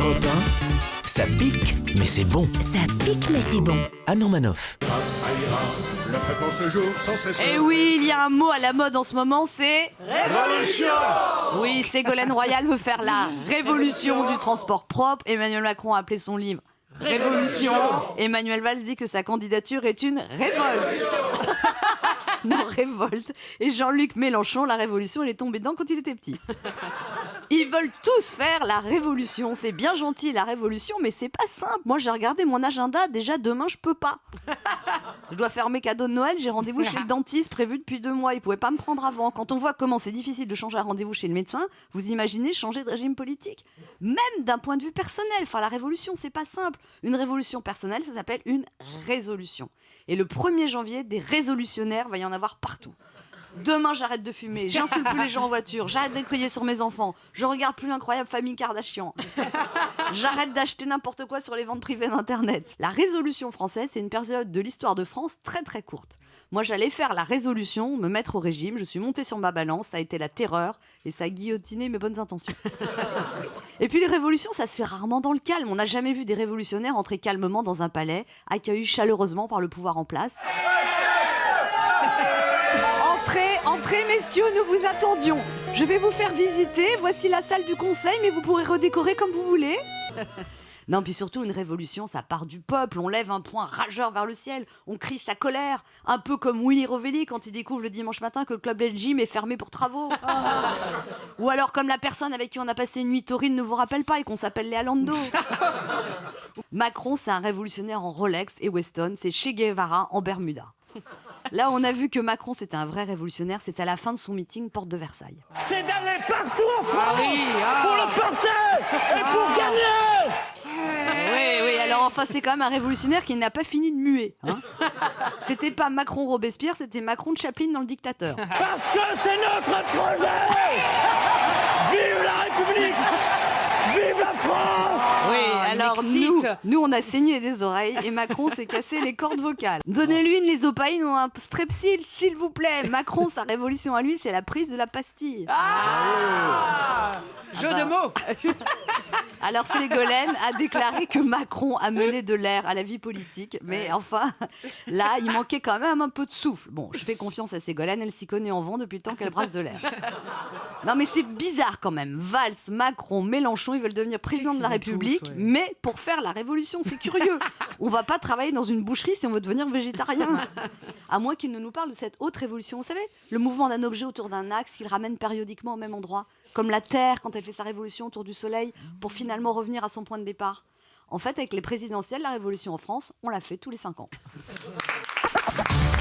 Europe 1, ça pique, mais c'est bon. Ça pique mais c'est bon. Anne Romanoff. Le traitement ce jour sans cesse. Eh oui, il y a un mot à la mode en ce moment, c'est... Révolution. Oui, Ségolène Royal veut faire la révolution du transport propre. Emmanuel Macron a appelé son livre Révolution. Emmanuel Valls dit que sa candidature est une révolte. Non, révolte. Et Jean-Luc Mélenchon, la révolution, il est tombé dedans quand il était petit. Ils veulent tous faire la révolution. C'est bien gentil la révolution, mais c'est pas simple. Moi, j'ai regardé mon agenda. Déjà, demain, je peux pas. Je dois faire mes cadeaux de Noël. J'ai rendez-vous chez le dentiste prévu depuis 2 mois. Il pouvait pas me prendre avant. Quand on voit comment c'est difficile de changer un rendez-vous chez le médecin, vous imaginez changer de régime politique. Même d'un point de vue personnel. Enfin, la révolution, c'est pas simple. Une révolution personnelle, ça s'appelle une résolution. Et le 1er janvier, des résolutionnaires, va y en avoir partout. Demain, j'arrête de fumer, j'insulte plus les gens en voiture, j'arrête de crier sur mes enfants, je regarde plus l'incroyable famille Kardashian, j'arrête d'acheter n'importe quoi sur les ventes privées d'internet. La résolution française, c'est une période de l'histoire de France très très courte. Moi, j'allais faire la résolution, me mettre au régime, je suis montée sur ma balance, ça a été la terreur et ça a guillotiné mes bonnes intentions. Et puis les révolutions, ça se fait rarement dans le calme. On n'a jamais vu des révolutionnaires entrer calmement dans un palais, accueillis chaleureusement par le pouvoir en place. Entrez, messieurs, nous vous attendions. Je vais vous faire visiter. Voici la salle du conseil, mais vous pourrez redécorer comme vous voulez. Non, puis surtout, une révolution, ça part du peuple. On lève un poing rageur vers le ciel. On crie sa colère. Un peu comme Willy Rovelli quand il découvre le dimanche matin que le club Del Gym est fermé pour travaux. Ou alors comme la personne avec qui on a passé une nuit taurine ne vous rappelle pas et qu'on s'appelle Léa Lando. Macron, c'est un révolutionnaire en Rolex et Weston. C'est Che Guevara en Bermuda. Là, on a vu que Macron, c'était un vrai révolutionnaire. C'était à la fin de son meeting, porte de Versailles. C'est d'aller partout en France pour le porter et pour gagner. Oui, alors enfin, c'est quand même un révolutionnaire qui n'a pas fini de muer. Hein. C'était pas Macron Robespierre, c'était Macron de Chaplin dans Le Dictateur. Parce que c'est notre projet. Vive la République. Vive la France. Oui, alors nous, on a saigné des oreilles et Macron s'est cassé les cordes vocales. Donnez-lui une lysopaïne ou un strepsil, s'il vous plaît. Macron, sa révolution à lui, c'est la prise de la pastille. Jeu de mots. Alors Ségolène a déclaré que Macron a mené de l'air à la vie politique, mais enfin, là, il manquait quand même un peu de souffle. Bon, je fais confiance à Ségolène, elle s'y connaît en vent depuis le temps qu'elle brasse de l'air. Non mais c'est bizarre quand même. Valls, Macron, Mélenchon, ils veulent devenir président de la République, mais pour faire la révolution, c'est curieux. On va pas travailler dans une boucherie si on veut devenir végétarien. À moins qu'ils ne nous parlent de cette haute révolution, vous savez, le mouvement d'un objet autour d'un axe qu'il ramène périodiquement au même endroit, comme la Terre quand elle fait sa révolution autour du Soleil pour finalement revenir à son point de départ. En fait, avec les présidentielles, la révolution en France, on l'a fait tous les 5 ans.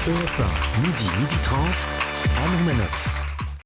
Europe 1, midi 30, Anne Romanoff.